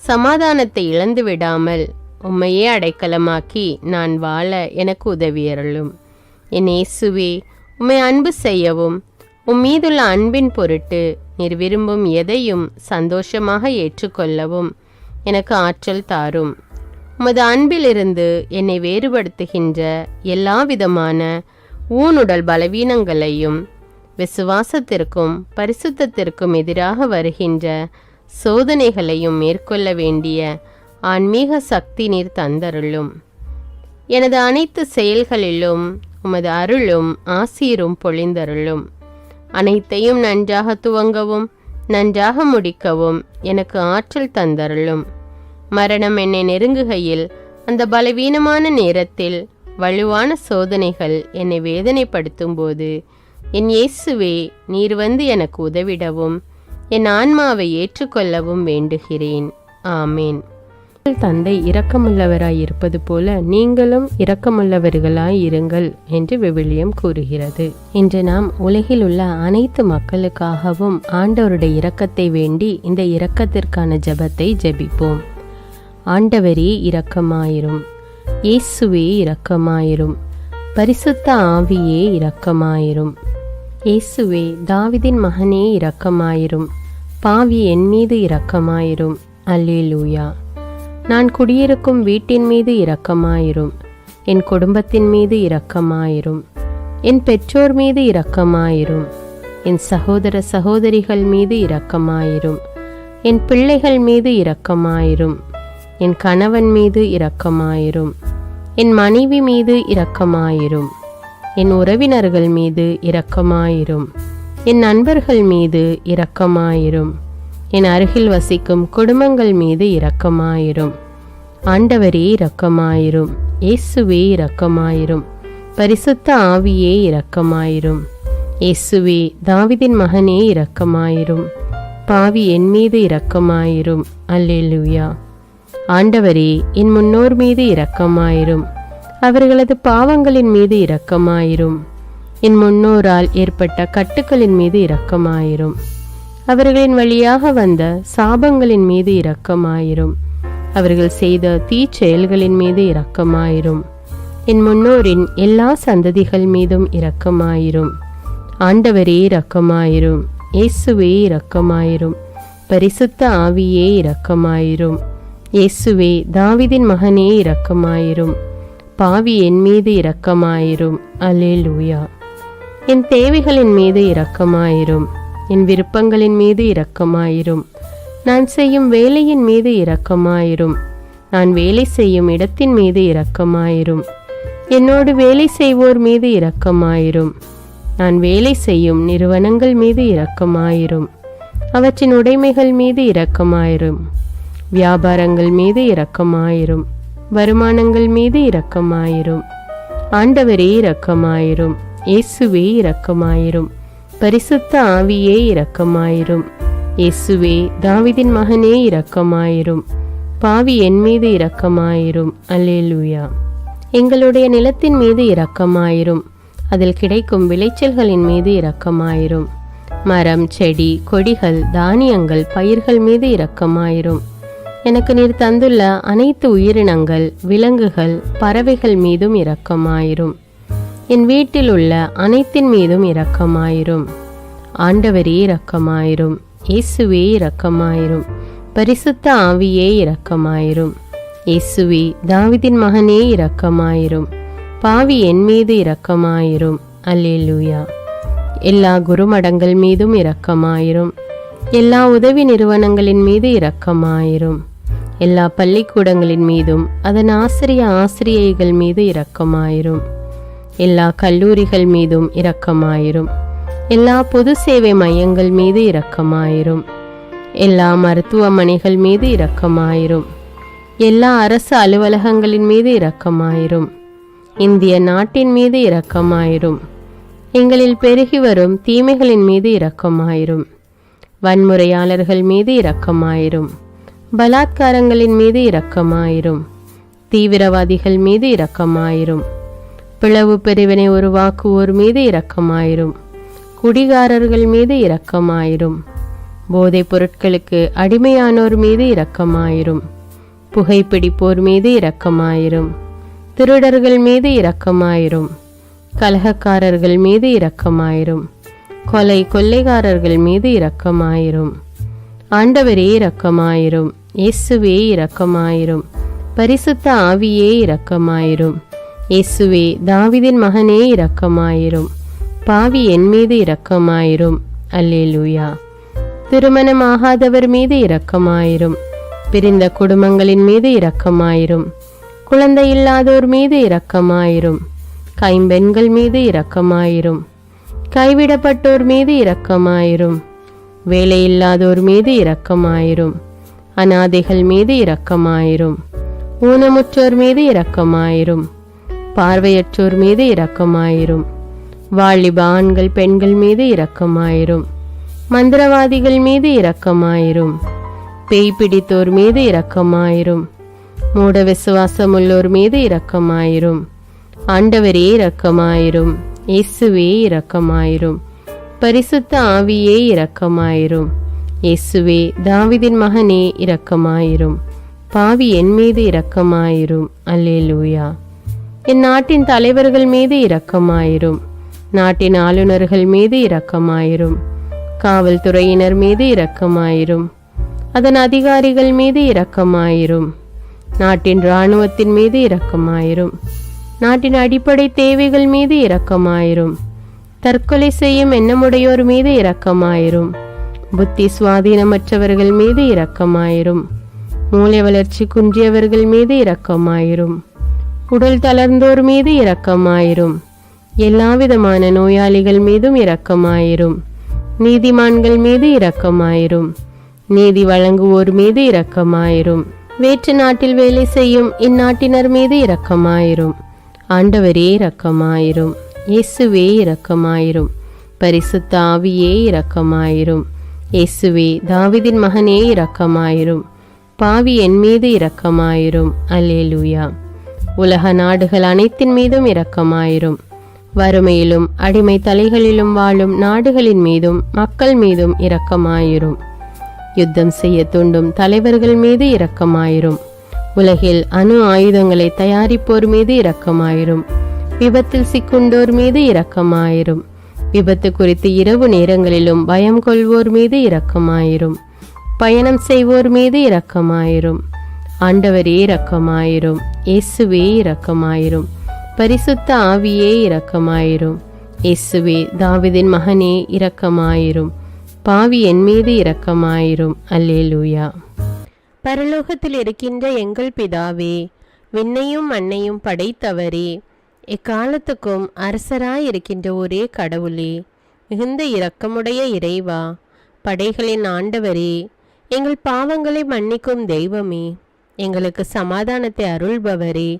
சமாதானத்தை இழந்து விடாமல் உம்மையே அடைக்கலமாக்கி நான் வாழ எனக்கு உதவியருளும். என் இயேசுவே, உம்மை அன்பு செய்யவும் மீதுள்ள அன்பின் பொருட்டு நீர் விரும்பும் எதையும் சந்தோஷமாக ஏற்றுக்கொள்ளவும் எனக்கு ஆற்றல் தாரும். உமது அன்பிலிருந்து என்னை வேறுபடுத்துகின்ற எல்லா விதமான ஊனுடல் பலவீனங்களையும் விசுவாசத்திற்கும் பரிசுத்தத்திற்கும் எதிராக வருகின்ற சோதனைகளையும் மேற்கொள்ள வேண்டிய ஆன்மீக சக்தி நீர் தந்தருளும். எனது அனைத்து செயல்களிலும் உமது அருளும் ஆசீரும் பொழிந்தருளும். அனைத்தையும் நன்றாக துவங்கவும் நன்றாக முடிக்கவும் எனக்கு ஆற்றல் தந்தருளும். மரணம் என்னை நெருங்குகையில் அந்த பலவீனமான நேரத்தில் வலுவான சோதனைகள் என்னை வேதனைப்படுத்தும் போது என் இயேசுவே, நீர் வந்து எனக்கு உதவிடவும் என் ஆன்மாவை ஏற்றுக்கொள்ளவும் வேண்டுகிறேன். ஆமேன். தந்தை இரக்கமுள்ளவராய் இருப்பது போல நீங்களும் இரக்கமுள்ளவர்களாய் இருங்கள் என்று விவிலியம் கூறுகிறது. இன்று நாம் உலகில் உள்ள அனைத்து மக்களுக்காகவும் ஆண்டவருடைய இரக்கத்தை வேண்டி இந்த இரக்கத்திற்கான ஜெபத்தை ஜெபிப்போம். ஆண்டவரே இரக்கமாயிரும், இயேசுவே இரக்கமாயிரும், பரிசுத்த ஆவியே இரக்கமாயிரும். இயேசுவே, தாவீதின் மகனே இரக்கமாயிரும், பாவி என் மீது இரக்கமாயிரும். அல்லேலூயா. நான் குடியிருக்கும் வீட்டின் மீது இரக்கமாயிரும், என் குடும்பத்தின் மீது இரக்கமாயிரும், என் பெற்றோர் மீது இரக்கமாயிரும், என் சகோதர சகோதரிகள் மீது இரக்கமாயிரும், என் பிள்ளைகள் மீது இரக்கமாயிரும், என் கணவன் மீது இரக்கமாயிரும், என் மனைவி மீது இரக்கமாயிரும், என் உறவினர்கள் மீது இரக்கமாயிரும், என் நண்பர்கள் மீது இரக்கமாயிரும், என் அருகில் வசிக்கும் குடும்பங்கள் மீது இரக்கமாயிரும். ஆண்டவரே இரக்கமாயிரும், இயேசுவே இரக்கமாயிரும், பரிசுத்த ஆவியே இரக்கமாயிரும். இயேசுவே, தாவீதின் மகனே இரக்கமாயிரும், பாவி என் மீது இரக்கமாயிரும். அல்லேலூயா. ஆண்டவரே, என் முன்னோர் மீது இரக்கமாயிரும், அவர்களது பாவங்களின் மீது இரக்கமாயிரும். என் முன்னோரால் ஏற்பட்ட கட்டுக்களின் மீது இரக்கமாயிரும், அவர்களின் வழியாக வந்த சாபங்களின் மீது இரக்கமாயிரும், அவர்கள் செய்த தீச்செயல்களின் மீது இரக்கமாயிரும். என் முன்னோரின் எல்லா சந்ததிகள் மீதும் இரக்கமாயிரும். ஆண்டவரே இரக்கமாயிரும், இயேசுவே இரக்கமாயிரும், பரிசுத்த ஆவியே இரக்கமாயிரும். இயேசுவே, தாவீதின் மகனே இரக்கமாயிரும், பாவி என் மீது இரக்கமாயிரும். அல்லேலூயா. என் தேவைகளின் மீது இரக்கமாயிரும், என் விருப்பங்களின் மீது இரக்கமாயிரும், நான் செய்யும் வேலையின் மீது இரக்கமாயிரும், நான் வேலை செய்யும் இடத்தின் மீது இரக்கமாயிரும், என்னோடு வேலை செய்வோர் மீது இரக்கமாயிரும், நான் வேலை செய்யும் நிறுவனங்கள் மீது இரக்கமாயிரும், அவற்றின் உடைமைகள் மீது இரக்கமாயிரும், வியாபாரங்கள் மீது இரக்கமாயிரும், வருமானங்கள் மீது இரக்கமாயிரும். ஆண்டவரே இரக்கமாயிரும், இயேசுவே இரக்கமாயிரும், பரிசுத்த ஆவியே இரக்கமாயிரும். இயேசுவே, தாவீதின் மகனே இரக்கமாயிரும், பாவி என் மீது இரக்கமாயிரும். அல்லேலூயா. எங்களுடைய நிலத்தின் மீது இரக்கமாயிரும், அதில் கிடைக்கும் விளைச்சல்களின் மீது இரக்கமாயிரும். மரம், செடி, கொடிகள், தானியங்கள், பயிர்கள் மீது இரக்கமாயிரும். எனக்கு நீர் தந்துள்ள அனைத்து உயிரினங்கள், விலங்குகள், பறவைகள் மீதும் இரக்கமாயிரும். என் வீட்டில் உள்ள அனைத்தின் மீதும் இரக்கமாயிரும். ஆண்டவரே இரக்கமாயிரும், இயேசுவே இரக்கமாயிரும், பரிசுத்த ஆவியே இரக்கமாயிரும். இயேசுவே, தாவீதின் மகனே இரக்கமாயிரும், பாவி என் மீது இரக்கமாயிரும். அல்லேலூயா. எல்லா குருமடங்கள் மீதும் இரக்கமாயிரும், எல்லா உதவி நிறுவனங்களின் மீது இரக்கமாயிரும், எல்லா பள்ளிக்கூடங்களின் மீதும் அதன் ஆசிரியைகள் மீது இரக்கமாயிரும், எல்லா கல்லூரிகள் மீதும் இரக்கமாயிரும், எல்லா பொது சேவை மையங்கள் மீது இரக்கமாயிரும், எல்லா மருத்துவமனைகள் மீது இரக்கமாயிரும், எல்லா அரசு அலுவலகங்களின் மீது இரக்கமாயிரும், இந்திய நாட்டின் மீது இரக்கமாயிரும், எங்களில் பெருகி வரும் தீமைகளின் மீது இரக்கமாயிரும், வன்முறையாளர்கள் மீது இரக்கமாயிரும், பலாத்காரங்களின் மீது இரக்கமாயிரும், தீவிரவாதிகள் மீது இரக்கமாயிரும். பிளவு பிரிவினை உருவாக்குவோர் மீது இரக்கமாயிரும். குடிகாரர்கள் மீது இரக்கமாயிரும். போதைப் பொருட்களுக்கு அடிமையானோர் மீது இரக்கமாயிரும். புகைப்பிடிப்போர் மீது இரக்கமாயிரும். திருடர்கள் மீது இரக்கமாயிரும். கலகக்காரர்கள் மீது இரக்கமாயிரும். கொள்ளைக்காரர்கள் மீது இரக்கமாயிரும். ஆண்டவரே இரக்கமாயிரும். இயேசுவே இரக்கமாயிரும். பரிசுத்த ஆவியே இரக்கமாயிரும். இயேசுவே தாவீதின் மகனே இரக்கமாயிரும். பாவி என் மீது இரக்கமாயிரும். அல்லேலூயா. திருமணமாகாதவர் மீது இரக்கமாயிரும். பிரிந்த குடும்பங்களின் மீது இரக்கமாயிரும். குழந்தை இல்லாதோர் மீது இரக்கமாயிரும். கைம்பெண்கள் மீது இரக்கமாயிரும். கைவிடப்பட்டோர் மீது இரக்கமாயிரும். வேலையில்லாதோர் மீது இரக்கமாயிரும். அநாதைகள் மீது இரக்கமாயிரும். ஊனமுற்றோர் மீது இரக்கமாயிரும். பார்வையற்றோர் மீது இரக்கமாயிரும். வாலிப ஆண்கள் பெண்கள் மீது இரக்கமாயிரும். மந்திரவாதிகள் மீது இரக்கமாயிரும். பேய் பிடித்தோர் மீது இரக்கமாயிரும். மூட விசுவாசமுள்ளோர் மீது இரக்கமாயிரும். ஆண்டவரே இரக்கமாயிரும். இயேசுவே இரக்கமாயிரும். பரிசுத்த ஆவியே இரக்கமாயிரும். இயேசுவே தாவீதின் மகனே இரக்கமாயிரும். பாவி என் மீது இரக்கமாயிரும். அல்லேலூயா. என் நாட்டின் தலைவர்கள் மீது இரக்கமாயிரும். நாட்டின் ஆளுநர்கள் மீது இரக்கமாயிரும். காவல்துறையினர் மீது இரக்கமாயிரும். அதன் அதிகாரிகள் மீது இரக்கமாயிரும். நாட்டின் இராணுவத்தின் மீது இரக்கமாயிரும். நாட்டின் அடிப்படை தேவைகள் மீது இரக்கமாயிரும். தற்கொலை செய்யும் எண்ணமுடையோர் மீது இரக்கமாயிரும். புத்தி சுவாதீனமற்றவர்கள் மீது இரக்கமாயிரும். மூளை வளர்ச்சி குன்றியவர்கள் மீது இரக்கமாயிரும். உடல் தளர்ந்தோர் மீது இரக்கமாயிரும். எல்லாவிதமான நோயாளிகள் மீதும் இரக்கமாயிரும். நீதிமான்கள் மீது இரக்கமாயிரும். நீதி வழங்குவோர் மீது இரக்கமாயிரும். வேற்று நாட்டில் வேலை செய்யும் இந்நாட்டினர் மீது இரக்கமாயிரும். ஆண்டவரே இரக்கமாயிரும். இயேசுவே இரக்கமாயிரும். பரிசுத்த ஆவியே இரக்கமாயிரும். இயேசுவே தாவீதின் மகனே இரக்கமாயிரும். பாவி என் மீது இரக்கமாயிரும். அல்லேலூயா. உலக நாடுகள் அனைத்தின் மீதும் இரக்கமாயிரும். வறுமையிலும் அடிமை தலைகளிலும் வாழும் நாடுகளின் மீதும் மக்கள் மீதும் இரக்கமாயிரும். யுத்தம் செய்ய தூண்டும் தலைவர்கள் மீது இரக்கமாயிரும். உலகில் அணு ஆயுதங்களை தயாரிப்போர் மீது இரக்கமாயிரும். விபத்தில் சிக்குண்டோர் மீது இரக்கமாயிரும். விபத்து குறித்து இரவு நேரங்களிலும் பயம் கொள்வோர் மீது இரக்கமாயிரும். பயணம் செய்வோர் மீது இரக்கமாயிரும். ஆண்டவரே இரக்கமாயிரும். இயேசுவே இரக்கமாயிரும். பரிசுத்த ஆவியே இரக்கமாயிரும். இயேசுவே தாவீதின் மகனே இரக்கமாயிரும். பாவி என் மீது இரக்கமாயிரும். அல்லேலூயா. பரலோகத்தில் இருக்கின்ற எங்கள் பிதாவே, விண்ணையும் மண்ணையும் படைத்தவரே, எக்காலத்துக்கும் அரசராயிருக்கின்ற ஒரே கடவுளே, மிகுந்த இரக்கமுடைய இறைவா, படைகளின் ஆண்டவரே, எங்கள் பாவங்களை மன்னிக்கும் தெய்வமே, எங்களுக்கு சமாதானத்தை அருள்பவரே,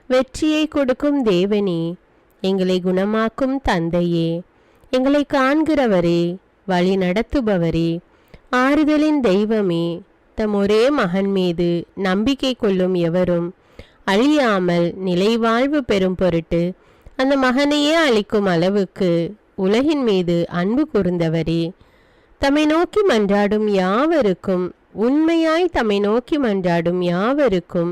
வெற்றியை கொடுக்கும் தேவனே, எங்களை குணமாக்கும் தந்தையே, எங்களை காண்கிறவரே, வழி நடத்துபவரே, ஆறுதலின் தெய்வமே, தம் ஒரே மகன் மீது நம்பிக்கை கொள்ளும் எவரும் அழியாமல் நிலைவாழ்வு பெறும் பொருட்டு அந்த மகனையே அளிக்கும் அளவுக்கு உலகின் மீது அன்பு கூர்ந்தவரே, தம்மை நோக்கி மன்றாடும் யாவருக்கும், உண்மையாய் தம்மை நோக்கி மன்றாடும் யாவருக்கும்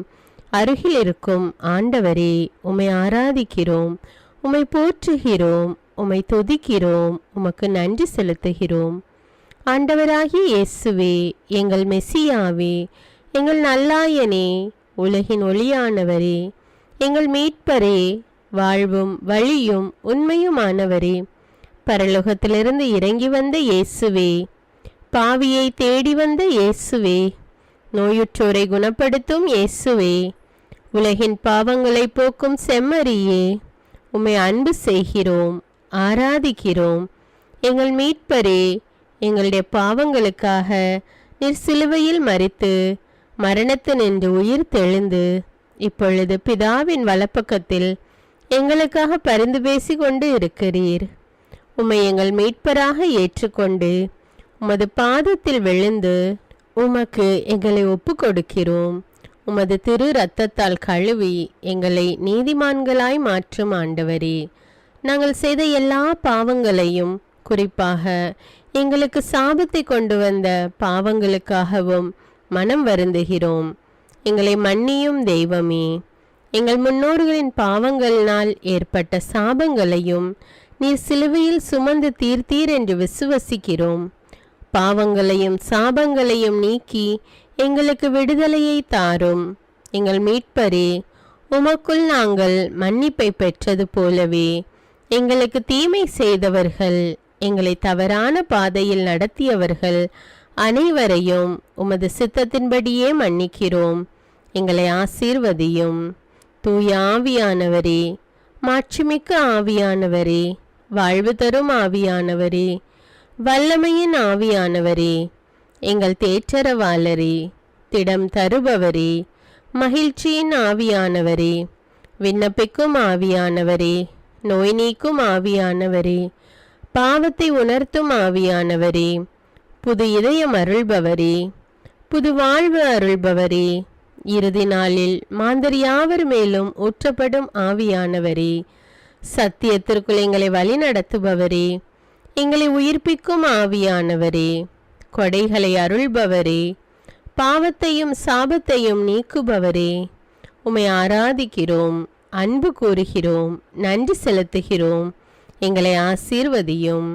அருகில் இருக்கும் ஆண்டவரே, உம்மை ஆராதிக்கிறோம், உம்மை போற்றுகிறோம், உம்மை துதிக்கிறோம், உமக்கு நன்றி செலுத்துகிறோம். ஆண்டவராகிய இயேசுவே, எங்கள் மெசியாவே, எங்கள் நல்லாயனே, உலகின் ஒளியானவரே, எங்கள் மீட்பரே, வாழ்வும் வழியும் உண்மையுமானவரே, பரலோகத்திலிருந்து இறங்கி வந்த இயேசுவே, பாவியை தேடி வந்த இயேசுவே, நோயுற்றோரை குணப்படுத்தும் இயேசுவே, உலகின் பாவங்களை போக்கும் செம்மறியே, உம்மை அன்பு செய்கிறோம், ஆராதிக்கிறோம். எங்கள் மீட்பரே, எங்களுடைய பாவங்களுக்காக நீர் சிலுவையில் மரித்து மரணத்தினின்று உயிர் தெழுந்து இப்பொழுது பிதாவின் வலப்பக்கத்தில் எங்களுக்காக பரிந்து பேசி கொண்டு இருக்கிறீர். உம்மை எங்கள் மீட்பராக ஏற்றுக்கொண்டு உமது பாதத்தில் விழுந்து உமக்கு எங்களை ஒப்பு கொடுக்கிறோம். உமது திரு இரத்தத்தால் கழுவி எங்களை நீதிமான்களாய் மாற்றும் ஆண்டவரே, நாங்கள் செய்த எல்லா பாவங்களையும், குறிப்பாக எங்களுக்கு சாபத்தை கொண்டு வந்த பாவங்களுக்காகவும் மனம் வருந்துகிறோம். எங்களை மன்னியும் தெய்வமே. எங்கள் முன்னோர்களின் பாவங்களினால் ஏற்பட்ட சாபங்களையும் நீர் சிலுவையில் சுமந்து தீர்த்தீர் என்று விசுவசிக்கிறோம். பாவங்களையும் சாபங்களையும் நீக்கி எங்களுக்கு விடுதலையை தாரும். எங்கள் மீட்பரே, உமக்குள் நாங்கள் மன்னிப்பை பெற்றது போலவே எங்களுக்கு தீமை செய்தவர்கள், எங்களை தவறான பாதையில் நடத்தியவர்கள் அனைவரையும் உமது சித்தத்தின்படியே மன்னிக்கிறோம். எங்களை ஆசீர்வதியும். தூய ஆவியானவரே, மாட்சிமிக்க ஆவியானவரே, வாழ்வு தரும் ஆவியானவரே, வல்லமையின் ஆவியானவரே, எங்கள் தேற்றரவாளரே, திடம் தருபவரே, மகிழ்ச்சியின் ஆவியானவரே, விண்ணப்பிக்கும் ஆவியானவரே, நோய் நீக்கும் ஆவியானவரே, பாவத்தை உணர்த்தும் ஆவியானவரே, புது இதயம் அருள்பவரே, புது வாழ்வு அருள்பவரே, இறுதி நாளில் மாந்தர் யாவர் மேலும் ஊற்றப்படும் ஆவியானவரே, சத்தியத்திற்குள் எங்களை வழி நடத்துபவரே, எங்களை உயிர்ப்பிக்கும் ஆவியானவரே, கொடைகளை அருள்பவரே, பாவத்தையும் சாபத்தையும் நீக்குபவரே, உம்மை ஆராதிக்கிறோம், அன்பு கூறுகிறோம், நன்றி செலுத்துகிறோம். எங்களை ஆசீர்வதியும்.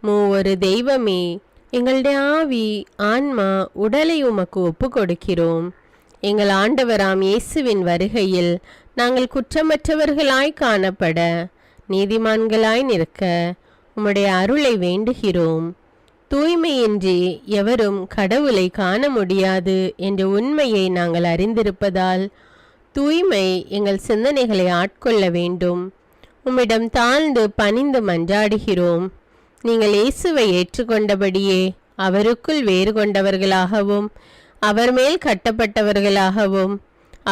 மூவொரு தெய்வமே, எங்களுடைய ஆவி, ஆன்மா, உடலை உமக்கு ஒப்பு கொடுக்கிறோம். எங்கள் ஆண்டவராம் இயேசுவின் வருகையில் நாங்கள் குற்றமற்றவர்களாய் காணப்பட, நீதிமான்களாய் நிற்க உம்முடைய அருளை வேண்டுகிறோம். தூய்மையின்றி எவரும் கடவுளை காண முடியாது என்ற உண்மையை நாங்கள் அறிந்திருப்பதால் தூய்மை எங்கள் சிந்தனைகளை ஆட்கொள்ள வேண்டும். உம்மிடம் தாழ்ந்து பணிந்து மன்றாடுகிறோம். நீங்கள் இயேசுவை ஏற்றுக்கொண்டபடியே அவருக்குள் வேறு கொண்டவர்களாகவும் அவர் மேல் கட்டப்பட்டவர்களாகவும்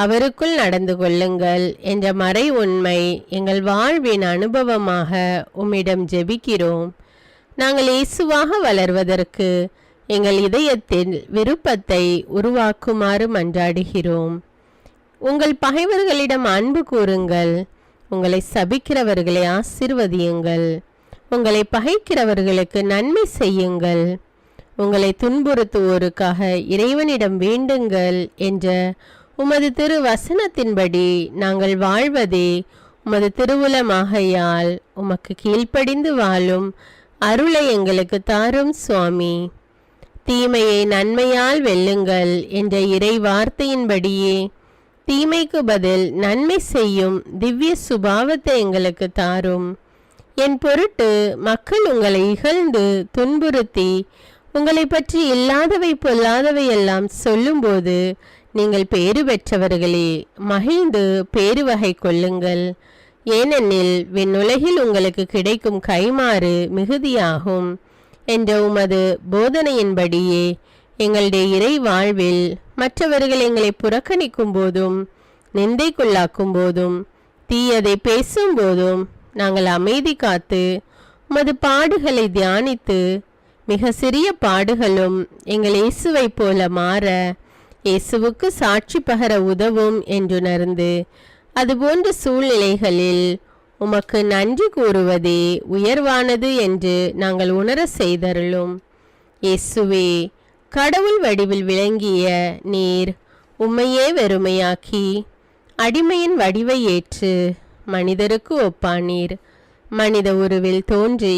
அவருக்குள் நடந்து கொள்ளுங்கள் என்ற மறை உண்மை எங்கள் வாழ்வின் அனுபவமாக உம்மிடம் ஜெபிக்கிறோம். நாங்கள் இயேசுவாக வளர்வதற்கு எங்கள் இதயத்தில் விருப்பத்தை உருவாக்குமாறு மன்றாடுகிறோம். உங்கள் பகைவர்களிடம் அன்பு கூறுங்கள். உங்களை சபிக்கிறவர்களை ஆசீர்வதியுங்கள். உங்களை பகைக்கிறவர்களுக்கு நன்மை செய்யுங்கள். உங்களை துன்புறுத்துவோருக்காக இறைவனிடம் வேண்டுங்கள் என்ற உமது திரு வசனத்தின்படி நாங்கள் வாழ்வதே உமது திருவுலமாகையால் உமக்கு கீழ்ப்படிந்து வாழும் அருளை எங்களுக்கு தாரும் சுவாமி. தீமையை நன்மையால் வெல்லுங்கள் என்ற இறை வார்த்தையின்படியே தீமைக்கு பதில் நன்மை செய்யும் திவ்ய சுபாவத்தை எங்களுக்கு தாரும். என் பொருட்டு மக்கள் உங்களை இகழ்ந்து துன்புறுத்தி உங்களை பற்றி இல்லாதவை பொல்லாதவை எல்லாம் சொல்லும்போது நீங்கள் பேறு பெற்றவர்களே, மகிழ்ந்து பேருவகை கொள்ளுங்கள். ஏனெனில் விண்ணுலகில் உங்களுக்கு கிடைக்கும் கைமாறு மிகுதியாகும் என்ற உமது போதனையின்படியே எங்களுடைய இறை வாழ்வில் மற்றவர்கள் எங்களை புறக்கணிக்கும் போதும் நிந்தைக்குள்ளாக்கும் போதும் தீயதை பேசும்போதும் நாங்கள் அமைதி காத்து உமது பாடுகளை தியானித்து மிக சிறிய பாடுகளும் எங்கள் இயேசுவை போல மாற இயேசுவுக்கு சாட்சி பகர உதவும் என்றுணர்ந்து அதுபோன்ற சூழ்நிலைகளில் உமக்கு நன்றி கூறுவதே உயர்வானது என்று நாங்கள் உணர செய்தருளும். இயேசுவே, கடவுள் வடிவில் விளங்கிய நீர் உம்மையே வெறுமையாக்கி அடிமையின் வடிவை ஏற்று மனிதருக்கு ஒப்பானீர். மனித உருவில் தோன்றி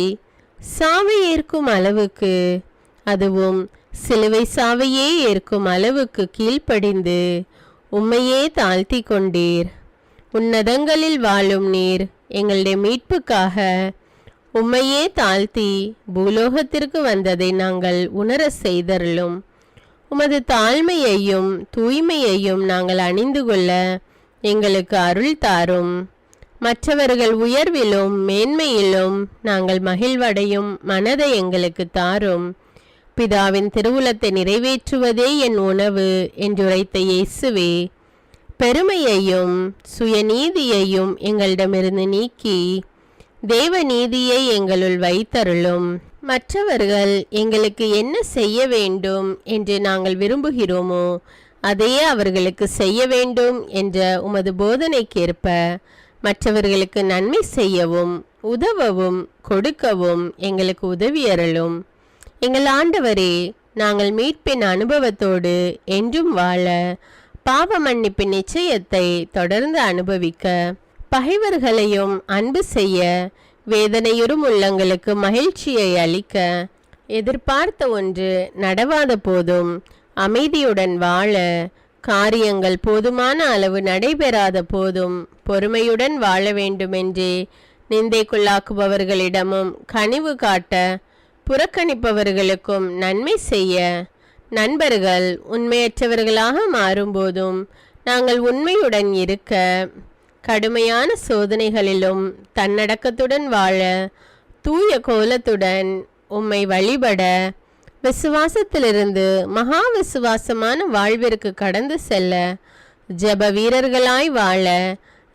சாவை ஏற்கும் அளவுக்கு, அதுவும் சிலுவை சாவையே ஏற்கும் அளவுக்கு கீழ்ப்படிந்து உம்மையே தாழ்த்தி கொண்டீர். உன்னதங்களில் வாழும் நீர் எங்களுடைய மீட்புக்காக உம்மையே தாழ்த்தி பூலோகத்திற்கு வந்ததை நாங்கள் உணர செய்தருளும். உமது தாழ்மையையும் தூய்மையையும் நாங்கள் அணிந்து கொள்ள எங்களுக்கு அருள் தாரும். மற்றவர்கள் உயர்விலும் மேன்மையிலும் நாங்கள் மகிழ்வடையும் மனதை எங்களுக்கு தாரும். பிதாவின் திருவுளத்தை நிறைவேற்றுவதே என் உணவு என்றுரைத்த இயேசுவே, பெருமையையும் சுயநீதியையும் எங்களிடமிருந்து நீக்கி தேவ நீதியை எங்களுள் வைத்தருளும். மற்றவர்கள் எங்களுக்கு என்ன செய்ய வேண்டும் என்று நாங்கள் விரும்புகிறோமோ அதையே அவர்களுக்கு செய்ய வேண்டும் என்ற உமது போதனைக்கேற்ப மற்றவர்களுக்கு நன்மை செய்யவும் உதவவும் கொடுக்கவும் எங்களுக்கு உதவியருளும். எங்கள் ஆண்டவரே, நாங்கள் மீட்பின் அனுபவத்தோடு என்றும் வாழ, பாவ மன்னிப்பின் நிச்சயத்தை தொடர்ந்து அனுபவிக்க, பகைவர்களையும் அன்பு செய்ய, வேதனையுறும் உள்ளங்களுக்கு மகிழ்ச்சியை அளிக்க, எதிர்பார்த்த ஒன்று நடவாத போதும் அமைதியுடன் வாழ, காரியங்கள் போதுமான அளவு நடைபெறாத போதும் பொறுமையுடன் வாழ வேண்டுமென்றே நிந்தைக்குள்ளாக்குபவர்களிடமும் கனிவு காட்ட, புறக்கணிப்பவர்களுக்கும் நன்மை செய்ய, நண்பர்கள் உண்மையற்றவர்களாக மாறும்போதும் நாங்கள் உண்மையுடன் இருக்க, கடுமையான சோதனைகளிலும் தன்னடக்கத்துடன் வாழ, தூய கோலத்துடன் உம்மை வழிபட, விசுவாசத்திலிருந்து மகா விசுவாசமான வாழ்விற்கு கடந்து செல்ல, ஜெப வீரர்களாய் வாழ,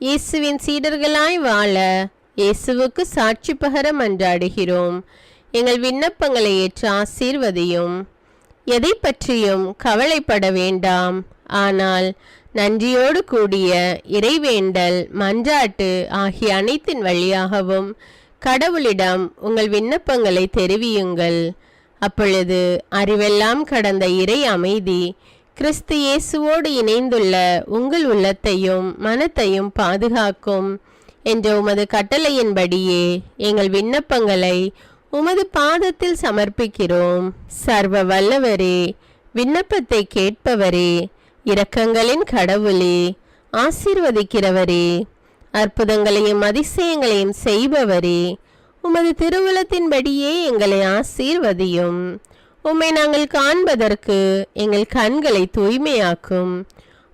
இயேசுவின் சீடர்களாய் வாழ, இயேசுவுக்கு சாட்சி பகர மன்றாடுகிறோம். எங்கள் விண்ணப்பங்களை ஏற்று ஆசீர்வதியும். எதை பற்றியும் கவலைப்பட வேண்டாம். ஆனால் நன்றியோடு கூடிய இறைவேண்டல், மன்றாட்டு ஆகிய அனைத்தின் வழியாகவும் கடவுளிடம் உங்கள் விண்ணப்பங்களை தெரிவியுங்கள். அப்பொழுது அறிவெல்லாம் கடந்த இறை அமைதி கிறிஸ்து இயேசுவோடு இணைந்துள்ள உங்கள் உள்ளத்தையும் மனத்தையும் பாதுகாக்கும் என்ற உமது கட்டளையின்படியே எங்கள் விண்ணப்பங்களை உமது பாதத்தில் சமர்ப்பிக்கிறோம். சர்வ வல்லவரே, விண்ணப்பத்தை கேட்பவரே, இரக்கங்களின் கடவுளே, ஆசீர்வதிக்கிறவரே, அற்புதங்களையும் அதிசயங்களையும் செய்பவரே, உமது திருவுளத்தின்படியே எங்களை ஆசீர்வதியும். உம்மை நாங்கள் காண்பதற்கு எங்கள் கண்களை தூய்மையாக்கும்.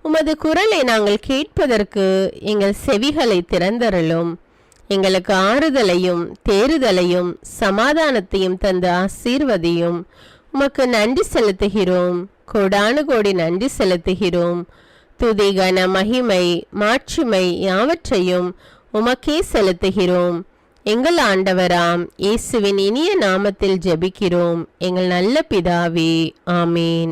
உமது குரலை நாங்கள் கேட்பதற்கு எங்கள் செவிகளை திறந்தருளும். எங்களுக்கு ஆறுதலையும் தேறுதலையும் சமாதானத்தையும் தந்து ஆசீர்வதியும். உமக்கு நன்றி செலுத்துகிறோம். கோடானு கோடி நன்றி செலுத்துகிறோம். துதி, கன, மகிமை, மாட்சிமை யாவற்றையும் உமக்கே செலுத்துகிறோம். எங்கள் ஆண்டவராம் இயேசுவின் இனிய நாமத்தில் ஜெபிக்கிறோம் எங்கள் நல்ல பிதாவே, ஆமேன்.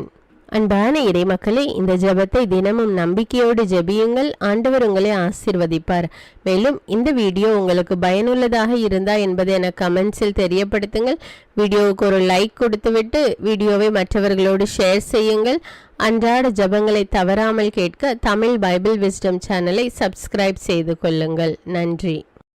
அன்பான இறைமக்களே, இந்த ஜெபத்தை தினமும் நம்பிக்கையோடு ஜெபியுங்கள். ஆண்டவர் உங்களை ஆசீர்வதிப்பார். மேலும் இந்த வீடியோ உங்களுக்கு பயனுள்ளதாக இருந்தா என்பதை எனக்கு கமெண்ட்ஸில் தெரியப்படுத்துங்கள். வீடியோவுக்கு ஒரு லைக் கொடுத்துவிட்டு வீடியோவை மற்றவர்களோடு ஷேர் செய்யுங்கள். அன்றாட ஜெபங்களை தவறாமல் கேட்க தமிழ் பைபிள் விஸ்டம் சேனலை சப்ஸ்கிரைப் செய்து கொள்ளுங்கள். நன்றி.